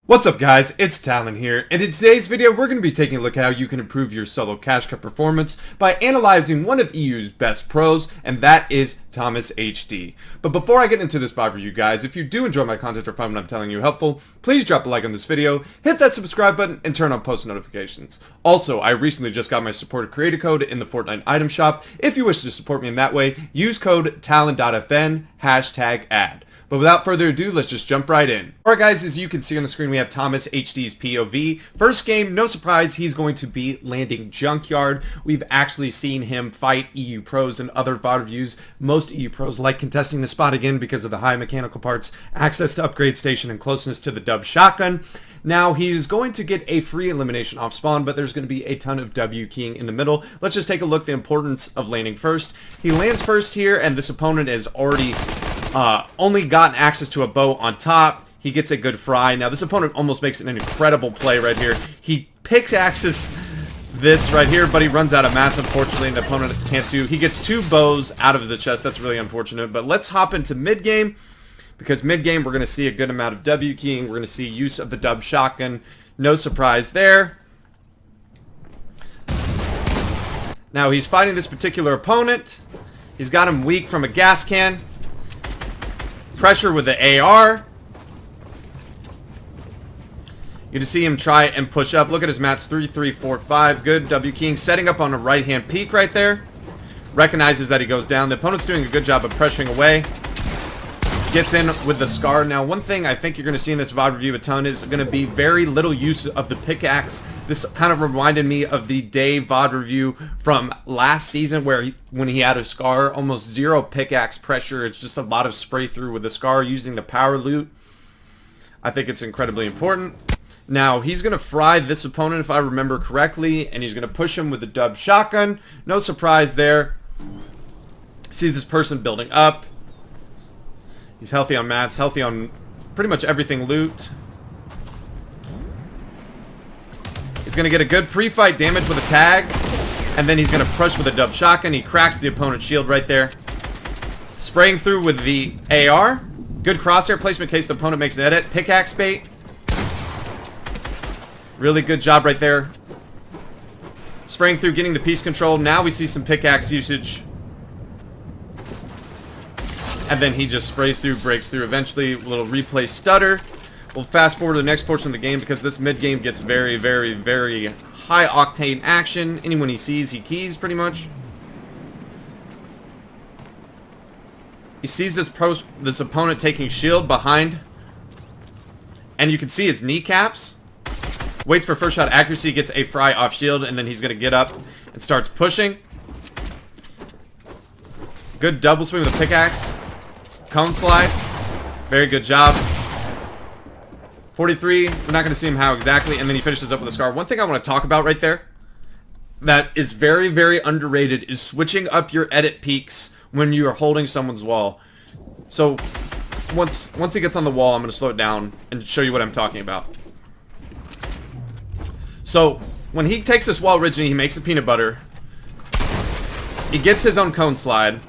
What's up guys, it's Talon here, and in today's video we're going to be taking a look at how you can improve your solo cash cup performance by analyzing one of EU's best pros, and that is Th0masHD. But before I get into this VOD review guys, if you do enjoy my content or find what I'm telling you helpful, please drop a like on this video, hit that subscribe button, and turn on post notifications. Also, I recently just got my supported creator code in the Fortnite item shop. If you wish to support me in that way, use code Talon.fn #ad. But without further ado, let's just jump right in. Alright guys, as you can see on the screen, we have Th0masHD's POV. First game, no surprise, he's going to be landing Junkyard. We've actually seen him fight EU pros and other VOD reviews. Most EU pros like contesting the spot again because of the high mechanical parts, access to upgrade station, and closeness to the dub shotgun. Now, he's going to get a free elimination off spawn, but there's going to be a ton of W keying in the middle. Let's just take a look at the importance of landing first. He lands first here, and this opponent has already only gotten access to a bow on top. He gets a good fry. Now, this opponent almost makes an incredible play right here. He pickaxes this right here, but he runs out of mats, unfortunately, and the opponent can't do. He gets two bows out of the chest. That's really unfortunate, but let's hop into mid-game. Because mid-game, we're going to see a good amount of W keying. We're going to see use of the dub shotgun. No surprise there. Now, he's fighting this particular opponent. He's got him weak from a gas can. Pressure with the AR. You can see him try and push up. Look at his mats. 3, 3, 4, 5. Good W keying. Setting up on a right-hand peak right there. Recognizes that he goes down. The opponent's doing a good job of pressuring away. Gets in with the scar. Now, one thing I think you're going to see in this VOD review a ton is going to be very little use of the pickaxe. This kind of reminded me of the Day VOD review from last season where when he had a scar, almost zero pickaxe pressure. It's just a lot of spray through with the scar using the power loot. I think it's incredibly important. Now, he's going to fry this opponent if I remember correctly, and he's going to push him with the dub shotgun. No surprise there. Sees this person building up. He's healthy on mats, healthy on pretty much everything loot. He's going to get a good pre-fight damage with the tags. And then he's going to push with a dub shotgun. He cracks the opponent's shield right there. Spraying through with the AR. Good crosshair placement in case the opponent makes an edit. Pickaxe bait. Really good job right there. Spraying through, getting the piece control. Now we see some pickaxe usage. And then he just sprays through, breaks through. Eventually, a little replay stutter. We'll fast forward to the next portion of the game because this mid-game gets very, very, very high-octane action. Anyone he sees, he keys pretty much. He sees this opponent taking shield behind. And you can see his kneecaps. Waits for first shot accuracy, gets a fry off shield, and then he's going to get up and starts pushing. Good double swing with a pickaxe. Cone slide. Very good job. 43. We're not going to see him how exactly. And then he finishes up with a scar. One thing I want to talk about right there that is very, very underrated is switching up your edit peaks when you are holding someone's wall. So once he gets on the wall, I'm going to slow it down and show you what I'm talking about. So when he takes this wall originally, he makes a peanut butter. He gets his own cone slide.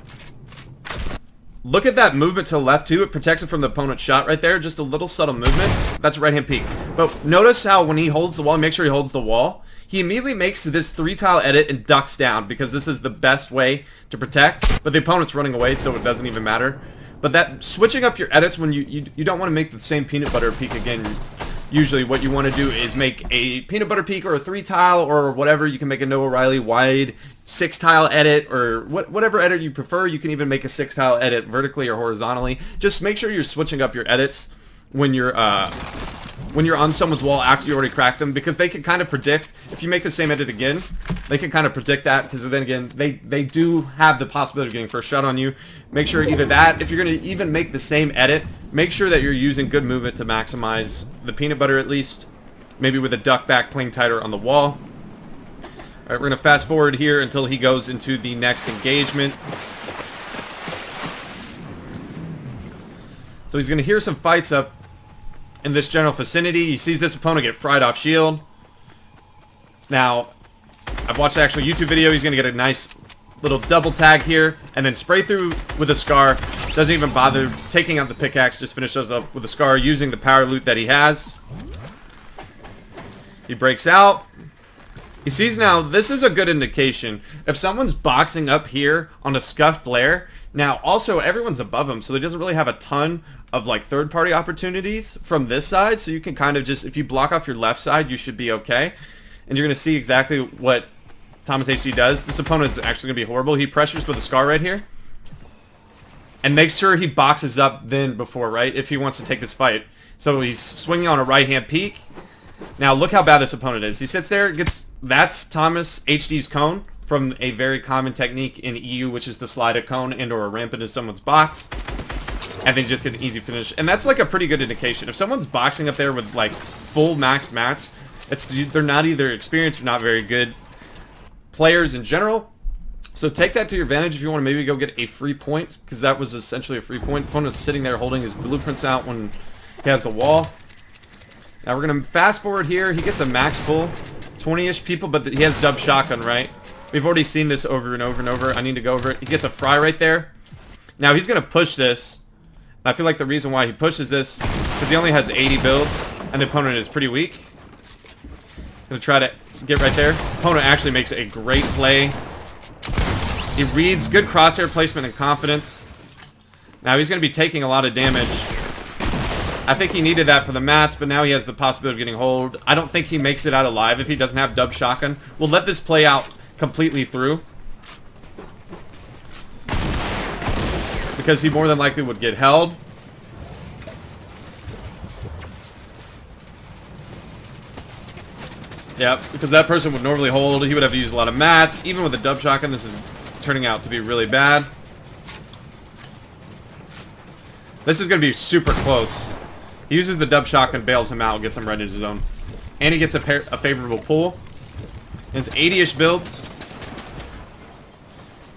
Look at that movement to the left, too. It protects it from the opponent's shot right there. Just a little subtle movement. That's a right-hand peek. But notice how when he holds the wall, make sure he holds the wall, he immediately makes this 3-tile edit and ducks down because this is the best way to protect. But the opponent's running away, so it doesn't even matter. But that switching up your edits when you don't want to make the same peanut butter peek again. Usually what you want to do is make a peanut butter peek or a 3-tile or whatever. You can make a Noah Riley wide 6-tile edit or whatever edit you prefer. You can even make a 6-tile edit vertically or horizontally. Just make sure you're switching up your edits when you're on someone's wall after you already cracked them, because they can kind of predict if you make the same edit again. They can kind of predict that because then again they do have the possibility of getting first shot on you. Make sure either that, if you're going to even make the same edit, make sure that you're using good movement to maximize the peanut butter at least. Maybe with a duck back playing tighter on the wall. Alright, we're going to fast forward here until he goes into the next engagement. So he's going to hear some fights up in this general vicinity. He sees this opponent get fried off shield. Now, I've watched the actual YouTube video. He's going to get a nice little double tag here, and then spray through with a scar. Doesn't even bother taking out the pickaxe, just finishes up with a scar using the power loot that he has. He breaks out. He sees now, this is a good indication. If someone's boxing up here on a scuffed flare, now also everyone's above him, so he doesn't really have a ton of like third-party opportunities from this side, so you can kind of just, if you block off your left side, you should be okay. And you're going to see exactly what Th0masHD does. This opponent's actually going to be horrible. He pressures with a scar right here. And makes sure he boxes up then before, right, if he wants to take this fight. So he's swinging on a right-hand peek. Now look how bad this opponent is. He sits there, gets, that's Th0masHD's cone from a very common technique in EU, which is to slide a cone and or a ramp into someone's box. And then just get an easy finish. And that's like a pretty good indication. If someone's boxing up there with like full max mats, they're not either experienced or not very good players in general. So take that to your advantage if you want to maybe go get a free point, because that was essentially a free point. Opponent's sitting there holding his blueprints out when he has the wall. Now we're going to fast forward here. He gets a max pull, 20-ish people, but he has dub shotgun, right? We've already seen this over and over and over. I need to go over it. He gets a fry right there. Now he's going to push this. I feel like the reason why he pushes this is because he only has 80 builds, and the opponent is pretty weak. Gonna try to get right there. Opponent actually makes a great play. He reads good crosshair placement and confidence. Now he's going to be taking a lot of damage. I think he needed that for the mats, but now he has the possibility of getting hold. I don't think he makes it out alive if he doesn't have dub shotgun. We'll let this play out completely through, because he more than likely would get held. Yeah, because that person would normally hold. He would have to use a lot of mats. Even with a dub shotgun, this is turning out to be really bad. This is going to be super close. He uses the dub shotgun, bails him out, gets him right into zone. And he gets a favorable pull. His 80-ish builds.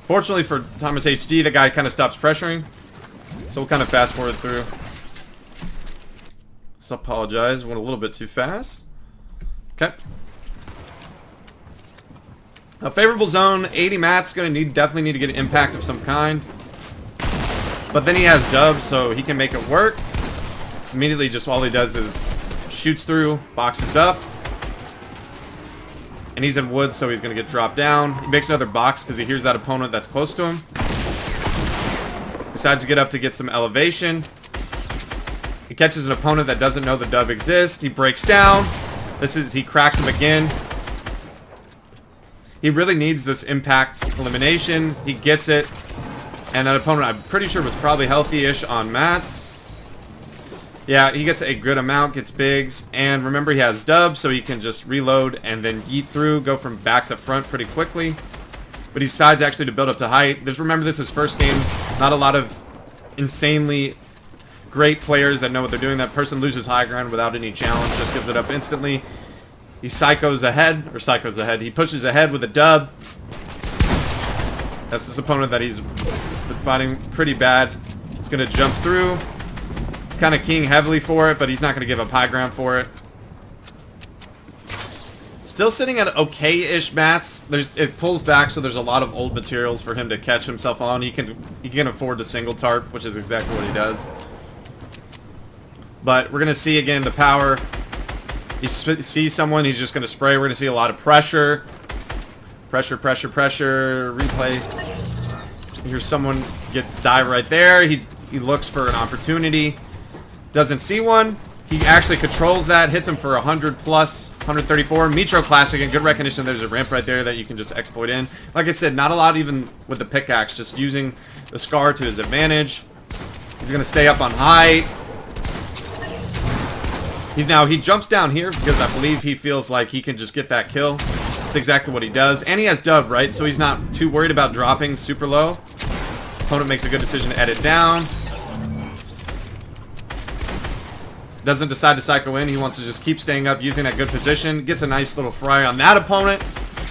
Fortunately for Th0masHD, the guy kind of stops pressuring. So we'll kind of fast forward through. So apologize, went a little bit too fast. Okay. A favorable zone, 80 mats, gonna definitely need to get an impact of some kind. But then he has dubs, so he can make it work. Immediately, just all he does is shoots through, boxes up. And he's in wood, so he's gonna get dropped down. He makes another box because he hears that opponent that's close to him. Decides to get up to get some elevation. He catches an opponent that doesn't know the dub exists. He breaks down. He cracks him again. He really needs this impact elimination. He gets it. And that opponent, I'm pretty sure, was probably healthy-ish on mats. Yeah, he gets a good amount, gets bigs. And remember, he has dubs, so he can just reload and then yeet through, go from back to front pretty quickly. But he decides actually to build up to height. Remember, this is first game. Not a lot of insanely great players that know what they're doing. That person loses high ground without any challenge, just gives it up instantly. He psychos ahead. He pushes ahead with a dub. That's this opponent that he's been fighting pretty bad. He's going to jump through. He's kind of keying heavily for it, but he's not going to give up high ground for it. Still sitting at okay-ish mats. It pulls back, so there's a lot of old materials for him to catch himself on. He can afford to single tarp, which is exactly what he does. But we're going to see again the power. He sees someone, he's just going to spray. We're going to see a lot of pressure. Pressure. Replay. Here's someone dive right there. He looks for an opportunity. Doesn't see one. He actually controls that. Hits him for 100 plus. 134. Mitro classic and good recognition. There's a ramp right there that you can just exploit in. Like I said, not a lot even with the pickaxe. Just using the scar to his advantage. He's going to stay up on height. He jumps down here because I believe he feels like he can just get that kill. That's exactly what he does. And he has dub, right? So he's not too worried about dropping super low. Opponent makes a good decision to edit down. Doesn't decide to psycho in. He wants to just keep staying up, using that good position. Gets a nice little fry on that opponent.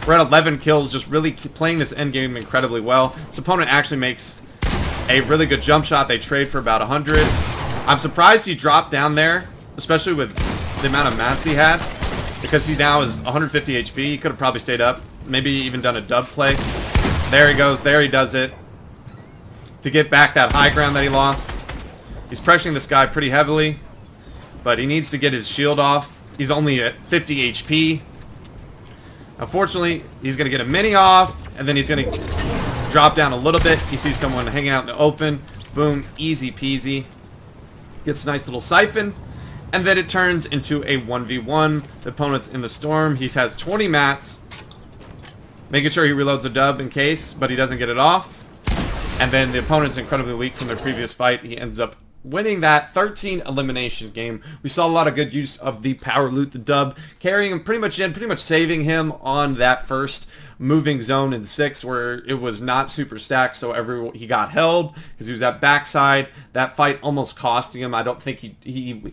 We're at 11 kills, just really playing this endgame incredibly well. This opponent actually makes a really good jump shot. They trade for about 100. I'm surprised he dropped down there, especially with the amount of mats he had, because he now is 150 HP. He could have probably stayed up, maybe even done a dub play. There he goes. There he does it. To get back that high ground that he lost. He's pressuring this guy pretty heavily, but he needs to get his shield off. He's only at 50 HP. Unfortunately, he's going to get a mini off, and then he's going to drop down a little bit. He sees someone hanging out in the open. Boom, easy peasy. Gets a nice little siphon. And then it turns into a 1v1. The opponent's in the storm. He has 20 mats. Making sure he reloads a dub in case, but he doesn't get it off. And then the opponent's incredibly weak from their previous fight. He ends up winning that 13 elimination game. We saw a lot of good use of the power loot, the dub, carrying him pretty much saving him on that first moving zone in 6 where it was not super stacked, so he got held because he was at backside. That fight almost costing him. I don't think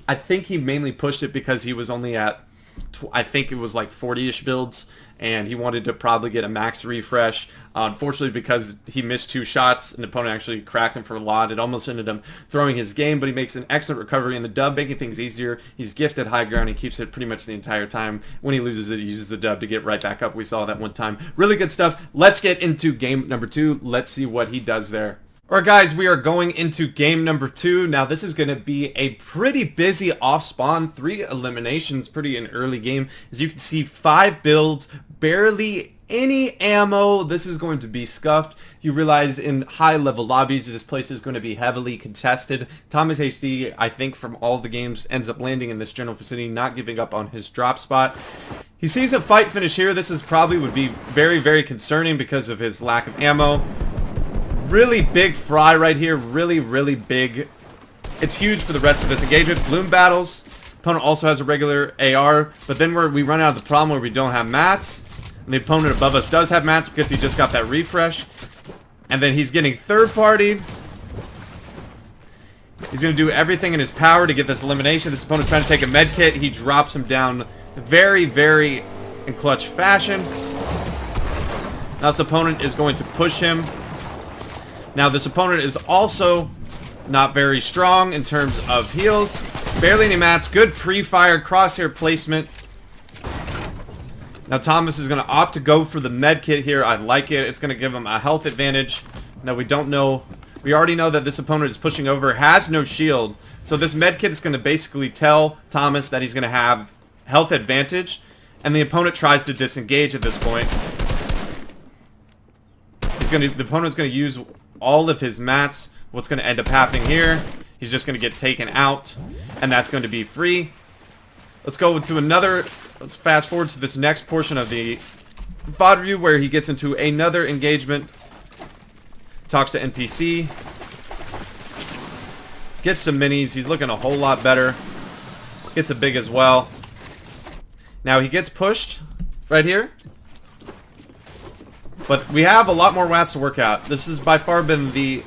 I think he mainly pushed it because he was only at, I think it was like 40-ish builds, and he wanted to probably get a max refresh. Unfortunately, because he missed 2 shots, and the opponent actually cracked him for a lot, it almost ended him throwing his game, but he makes an excellent recovery in the dub, making things easier. He's gifted high ground. He keeps it pretty much the entire time. When he loses it, he uses the dub to get right back up. We saw that one time. Really good stuff. Let's get into game number 2. Let's see what he does there. Alright guys, we are going into game number 2. Now this is going to be a pretty busy off-spawn, 3 eliminations, pretty an early game. As you can see, 5 builds, barely any ammo. This is going to be scuffed. You realize in high-level lobbies, this place is going to be heavily contested. Th0masHD, I think from all the games, ends up landing in this general vicinity, not giving up on his drop spot. He sees a fight finish here. This is probably would be very, very concerning because of his lack of ammo. Really big fry right here. Really, really big. It's huge for the rest of this engagement. Bloom battles. Opponent also has a regular AR, but then we run out of the problem where we don't have mats. And the opponent above us does have mats because he just got that refresh. And then he's getting third party. He's going to do everything in his power to get this elimination. This opponent's trying to take a med kit. He drops him down very, very in clutch fashion. Now this opponent is going to push him. Now this opponent is also not very strong in terms of heals. Barely any mats. Good pre-fire crosshair placement. Now Thomas is going to opt to go for the med kit here. I like it. It's going to give him a health advantage. Now we don't know. We already know that this opponent is pushing over. Has no shield. So this med kit is going to basically tell Thomas that he's going to have health advantage. And the opponent tries to disengage at this point. The opponent's going to use all of his mats. What's going to end up happening here, he's just going to get taken out, and that's going to be free. Let's go to let's fast forward to this next portion of the VOD review where he gets into another engagement, talks to NPC, gets some minis. He's looking a whole lot better, gets a big as well. Now he gets pushed right here, but we have a lot more mats to work out. This has by far been the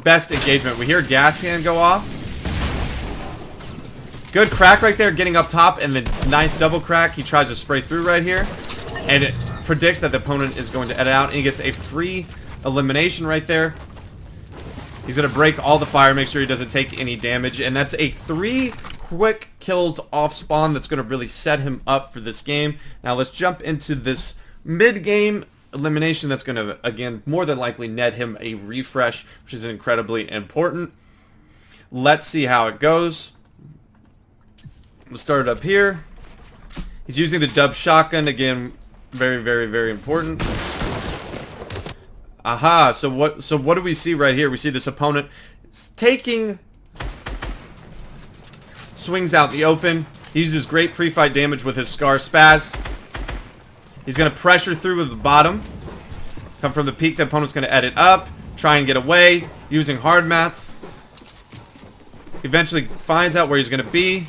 best engagement. We hear gas can go off. Good crack right there, getting up top, and the nice double crack. He tries to spray through right here, and it predicts that the opponent is going to edit out, and he gets a free elimination right there. He's going to break all the fire, make sure he doesn't take any damage, and that's a 3 quick kills off spawn that's going to really set him up for this game. Now let's jump into this mid-game elimination that's going to, again, more than likely net him a refresh, which is incredibly important. Let's see how it goes. We'll start it up here. He's using the dub shotgun, again, very, very, very important. Aha, so what do we see right here? We see this opponent taking swings out in the open. He uses great pre-fight damage with his Scar Spaz. He's going to pressure through with the bottom. Come from the peak, the opponent's going to edit up. Try and get away using hard mats. Eventually finds out where he's going to be.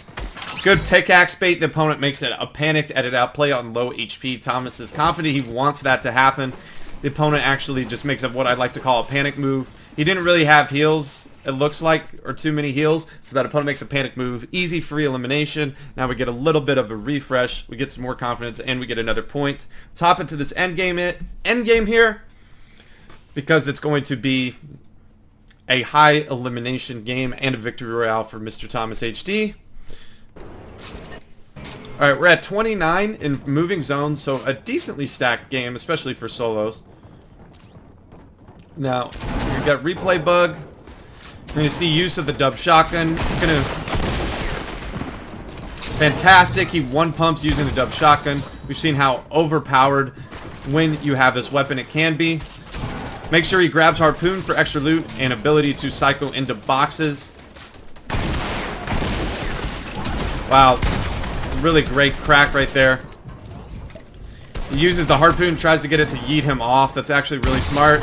Good pickaxe bait. The opponent makes it a panicked edit out play on low HP. Thomas is confident he wants that to happen. The opponent actually just makes up what I'd like to call a panic move. He didn't really have heals, it looks like, or too many heals, so that opponent makes a panic move. Easy free elimination. Now we get a little bit of a refresh. We get some more confidence, and we get another point. Let's hop into this end game here, because it's going to be a high elimination game and a victory royale for Mr. Th0masHD. Alright, we're at 29 in moving zones, so a decently stacked game, especially for solos. Now, we've got replay bug. We're going to see use of the dub shotgun. It's going to Fantastic. He one pumps using the dub shotgun. We've seen how overpowered when you have this weapon it can be. Make sure he grabs Harpoon for extra loot and ability to cycle into boxes. Wow. Really great crack right there. He uses the Harpoon, tries to get it to yeet him off. That's actually really smart.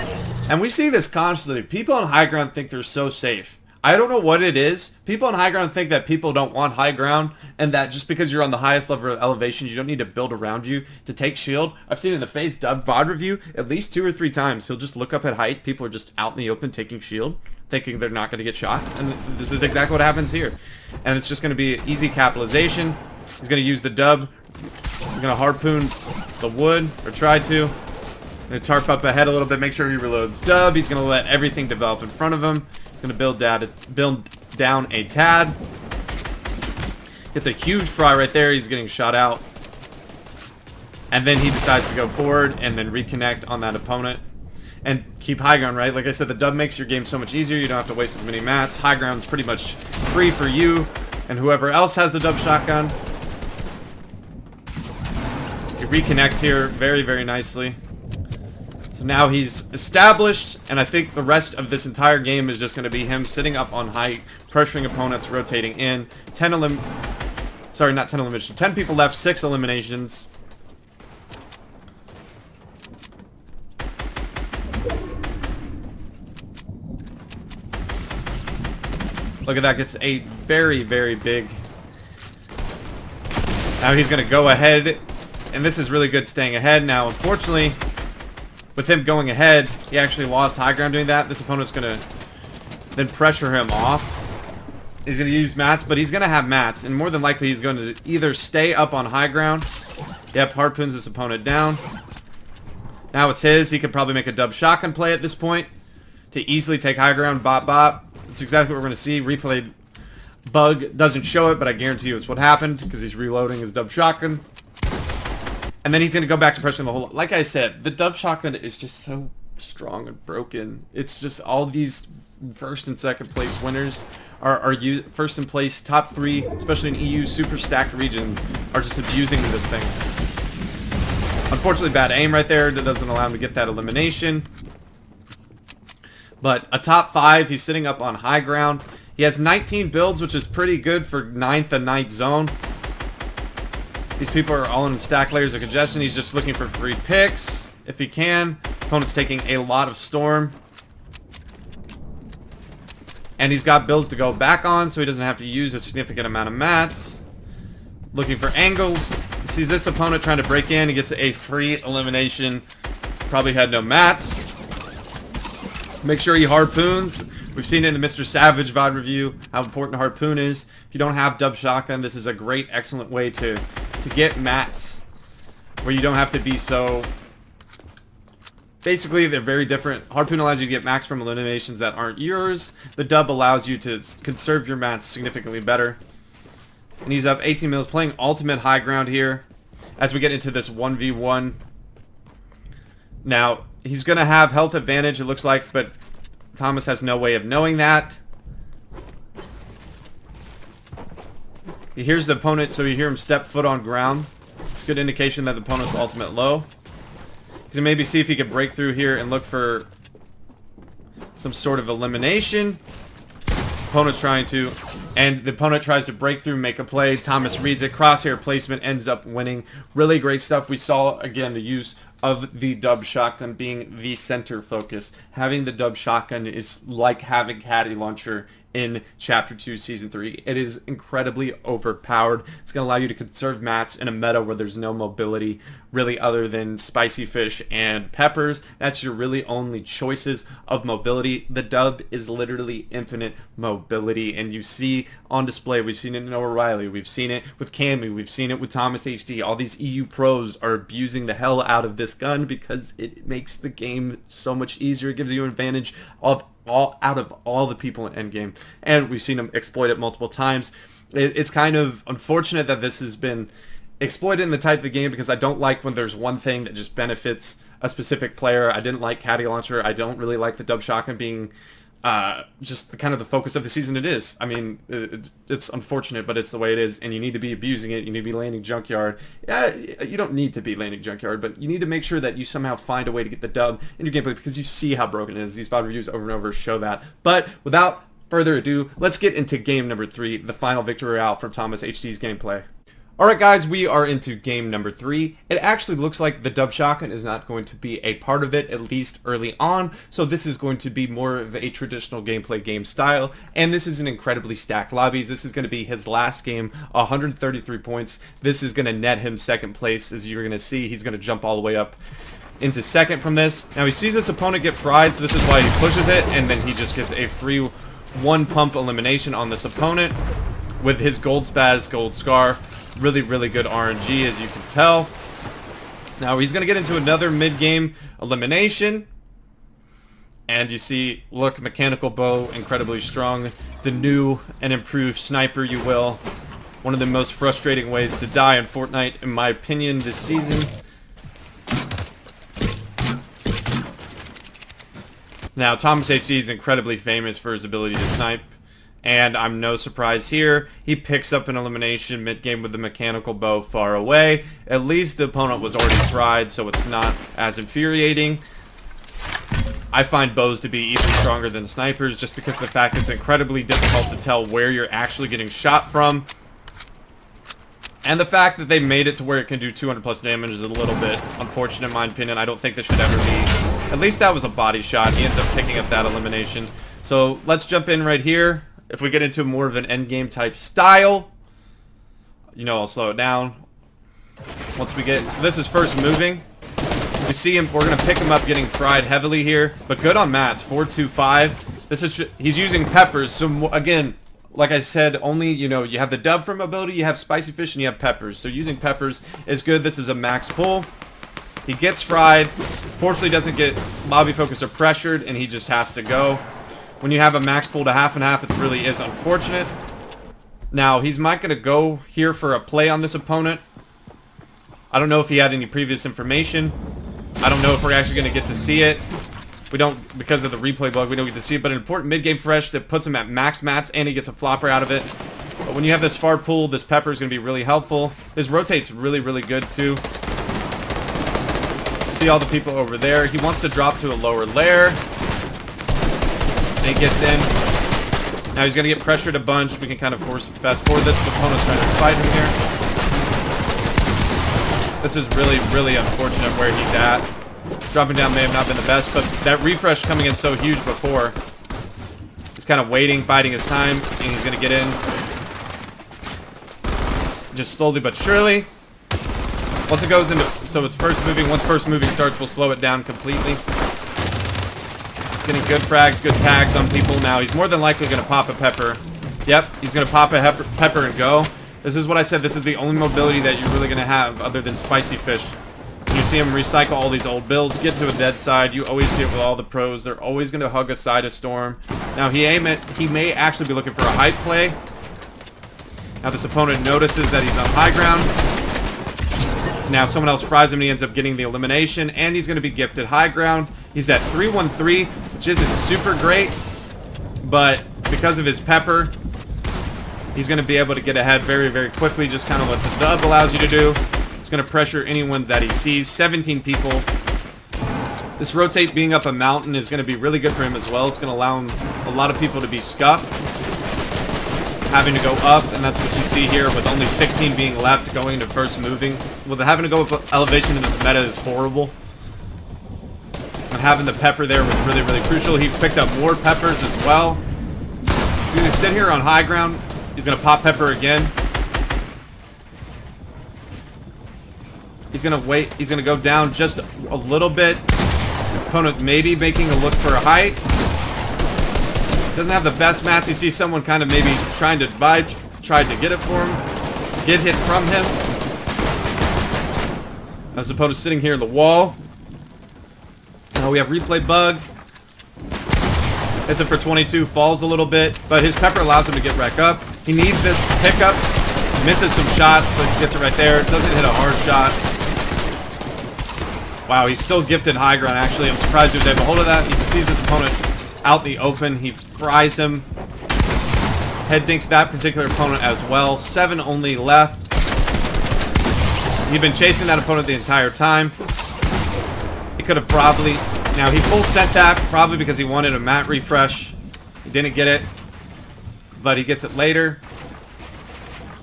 And we see this constantly. People on high ground think they're so safe. I don't know what it is. People on high ground think that people don't want high ground, and that just because you're on the highest level of elevation, you don't need to build around you to take shield. I've seen in the FaZe dub VOD review at least 2 or 3 times. He'll just look up at height. People are just out in the open taking shield, thinking they're not going to get shot. And this is exactly what happens here. And it's just going to be easy capitalization. He's going to use the dub. He's going to Harpoon the wood, or try to. Going to tarp up ahead a little bit, make sure he reloads dub. He's going to let everything develop in front of him. Going to build down a tad. Gets a huge fry right there. He's getting shot out. And then he decides to go forward and then reconnect on that opponent. And keep high ground, right? Like I said, the dub makes your game so much easier. You don't have to waste as many mats. High ground's pretty much free for you and whoever else has the dub shotgun. He reconnects here very, very nicely. So now he's established, and I think the rest of this entire game is just going to be him sitting up on height, pressuring opponents, rotating in. 10 eliminations. 10 people left, 6 eliminations. Look at that, gets a very, very big. Now he's going to go ahead, and this is really good staying ahead. Now, unfortunately, with him going ahead, he actually lost high ground doing that. This opponent's going to then pressure him off. He's going to use mats, but he's going to have mats. And more than likely, he's going to either stay up on high ground. Yep, Harpoons this opponent down. Now it's his. He could probably make a dub shotgun play at this point to easily take high ground. Bop, bop. That's exactly what we're going to see. Replay bug doesn't show it, but I guarantee you it's what happened because he's reloading his dub shotgun. And then he's going to go back to pressuring the whole lot. Like I said, the dub shotgun is just so strong and broken. It's just all these first and second place winners are first in place, top 3, especially in EU super stacked region, are just abusing this thing. Unfortunately, bad aim right there. That doesn't allow him to get that elimination. But a top 5, he's sitting up on high ground. He has 19 builds, which is pretty good for 9th and 9th zone. These people are all in stack layers of congestion. He's just looking for free picks if he can. Opponent's taking a lot of storm. And he's got builds to go back on, so he doesn't have to use a significant amount of mats. Looking for angles. He sees this opponent trying to break in. He gets a free elimination. Probably had no mats. Make sure he harpoons. We've seen it in the Mr. Savage VOD review how important harpoon is. If you don't have dub shotgun, this is a great, excellent way to get mats where you don't have to be so... Basically, they're very different. Harpoon allows you to get max from eliminations that aren't yours. The dub allows you to conserve your mats significantly better. And he's up 18 mils, playing ultimate high ground here as we get into this 1v1. Now, he's going to have health advantage, it looks like, but Thomas has no way of knowing that. He hears the opponent, so you hear him step foot on ground. It's a good indication that the opponent's ultimate low. He's going to maybe see if he can break through here and look for some sort of elimination. Opponent's trying to, and the opponent tries to break through, make a play. Thomas reads it. Crosshair placement, ends up winning. Really great stuff. We saw, again, the use of the dub shotgun being the center focus. Having the dub shotgun is like having Caddy Launcher in Chapter 2, Season 3. It is incredibly overpowered. It's going to allow you to conserve mats in a meta where there's no mobility, really, other than Spicy Fish and Peppers. That's your really only choices of mobility. The dub is literally infinite mobility, and you see on display, we've seen it in O'Reilly, we've seen it with Cammy, we've seen it with Th0masHD. All these EU pros are abusing the hell out of this gun because it makes the game so much easier. It gives you an advantage of out of all the people in endgame, and we've seen them exploit it multiple times. It's kind of unfortunate that this has been exploited in the type of the game because I don't like when there's one thing that just benefits a specific player. I didn't like Caddy Launcher. I don't really like the dub shotgun being just the kind of the focus of the season it is. I mean, it's unfortunate, but it's the way it is, and you need to be abusing it. You need to be landing junkyard. Yeah, you don't need to be landing junkyard, but you need to make sure that you somehow find a way to get the dub in your gameplay, because you see how broken it is. These VOD reviews over and over show that. But without further ado, let's get into game number 3, the final victory royale from Th0masHD's gameplay. Alright guys, we are into game number 3. It actually looks like the dub shotgun is not going to be a part of it, at least early on, so this is going to be more of a traditional gameplay game style, and this is an incredibly stacked lobbies. This is going to be his last game, 133 points. This is going to net him second place. As you're going to see, he's going to jump all the way up into second from this. Now he sees his opponent get fried, so this is why he pushes it, and then he just gets a free one pump elimination on this opponent with his gold spaz, gold scar. Really, really good RNG, as you can tell. Now he's going to get into another mid-game elimination. And you see, look, mechanical bow, incredibly strong. The new and improved sniper, you will. One of the most frustrating ways to die in Fortnite, in my opinion, this season. Now, Th0masHD is incredibly famous for his ability to snipe. And I'm no surprise here. He picks up an elimination mid-game with the mechanical bow far away. At least the opponent was already fried, so it's not as infuriating. I find bows to be even stronger than snipers, just because of the fact it's incredibly difficult to tell where you're actually getting shot from. And the fact that they made it to where it can do 200 plus damage is a little bit unfortunate in my opinion. I don't think this should ever be. At least that was a body shot. He ends up picking up that elimination. So let's jump in right here. If we get into more of an endgame type style, you know, I'll slow it down. Once we get, so this is first moving. We see him, we're going to pick him up getting fried heavily here, but good on mats, 425. This is, he's using peppers, so again, like I said, only, you know, you have the dub from ability, you have spicy fish, and you have peppers. So using peppers is good. This is a max pull. He gets fried, fortunately doesn't get lobby focus or pressured, and he just has to go. When you have a max pull to half and half, it really is unfortunate. Now, he's not going to go here for a play on this opponent. I don't know if he had any previous information. I don't know if we're actually going to get to see it. We don't, because of the replay bug, we don't get to see it. But an important mid-game fresh that puts him at max mats, and he gets a flopper out of it. But when you have this far pull, this pepper is going to be really helpful. His rotate's really, really good, too. See all the people over there. He wants to drop to a lower layer. He gets in. Now he's going to get pressured a bunch. We can kind of fast forward this. The opponent's trying to fight him here. This is really, really unfortunate where he's at. Dropping down may have not been the best, but that refresh coming in so huge before. He's kind of waiting, biding his time, and he's going to get in. Just slowly but surely. Once it goes into, so it's first moving. Once first moving starts, we'll slow it down completely. Getting good frags, good tags on people. Now he's more than likely going to pop a pepper. Yep, he's going to pop a pepper and go. This is what I said. This is the only mobility that you're really going to have other than spicy fish. You see him recycle all these old builds, get to a dead side. You always see it with all the pros. They're always going to hug a side of storm. Now he may actually be looking for a hype play. Now this opponent notices that he's on high ground. Now someone else fries him and he ends up getting the elimination, and he's going to be gifted high ground. He's at 313, which isn't super great, but because of his pepper, he's going to be able to get ahead very, very quickly, just kind of what the dub allows you to do. He's going to pressure anyone that he sees. 17 people. This rotate being up a mountain is going to be really good for him as well. It's going to allow him, a lot of people to be scuffed, having to go up, and that's what you see here with only 16 being left going into first moving. Well, having to go with elevation in this meta is horrible. And having the pepper there was really, really crucial. He picked up more peppers as well. He's going to sit here on high ground. He's going to pop pepper again. He's going to wait. He's going to go down just a little bit. His opponent maybe making a look for a height. Doesn't have the best mats. You see someone kind of maybe trying to vibe, tried to get it for him. Gets hit from him. As opponent sitting here in the wall. Now we have replay bug. Hits it for 22, falls a little bit, but his pepper allows him to get wreck up. He needs this pickup. Misses some shots, but gets it right there. Doesn't hit a hard shot. Wow, he's still gifted high ground, actually. I'm surprised he was able to hold of that. He sees his opponent out in the open. He fries him. Head dinks that particular opponent as well. 7 only left. He'd been chasing that opponent the entire time. He could have probably... Now, he full sent that, probably because he wanted a mat refresh. He didn't get it, but he gets it later.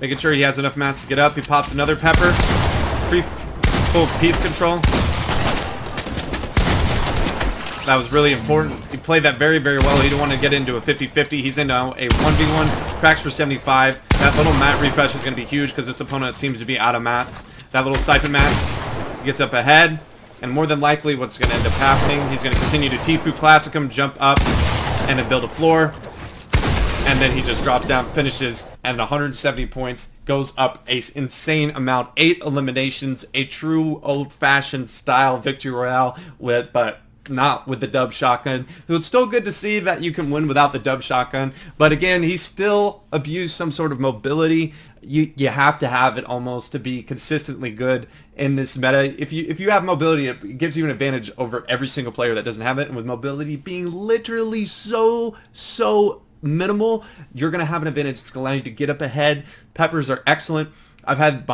Making sure he has enough mats to get up. He pops another pepper. Full piece control. That was really important. He played that very, very well. He didn't want to get into a 50-50. He's into a 1v1. Cracks for 75. That little mat refresh is going to be huge because this opponent seems to be out of mats. That little siphon mat. He gets up ahead. And more than likely what's going to end up happening, he's going to continue to Tfue Classic him, jump up, and then build a floor. And then he just drops down, finishes at 170 points, goes up an insane amount. 8 eliminations, a true old-fashioned style victory royale, but not with the dub shotgun. So it's still good to see that you can win without the dub shotgun, but again, he still abused some sort of mobility. You have to have it almost to be consistently good in this meta. If you have mobility, it gives you an advantage over every single player that doesn't have it, and with mobility being literally so minimal, you're going to have an advantage. It's going to allow you to get up ahead. Peppers are excellent. I've had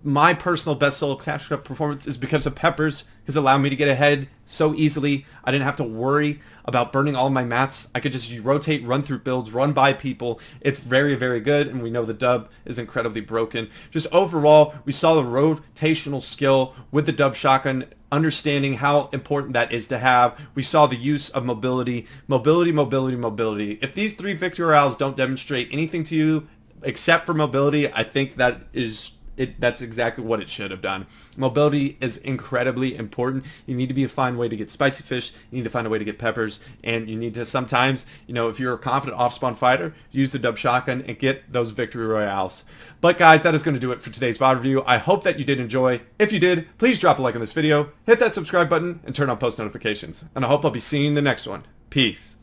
my personal best solo cash cup performance is because of peppers, has allowed me to get ahead so easily. I didn't have to worry about burning all my mats. I could just rotate, run through builds, run by people. It's very, very good, and we know the dub is incredibly broken. Just overall, we saw the rotational skill with the dub shotgun, understanding how important that is to have. We saw the use of mobility. If these 3 victory royales don't demonstrate anything to you except for mobility, I think that's exactly what it should have done. Mobility is incredibly important. You need to find a way to get spicy fish, you need to find a way to get peppers, and you need to sometimes, if you're a confident off-spawn fighter, use the dub shotgun and get those victory royales. But guys, that is going to do it for today's VOD review. I hope that you did enjoy. If you did, please drop a like on this video, hit that subscribe button, and turn on post notifications. And I hope I'll be seeing you in the next one. Peace.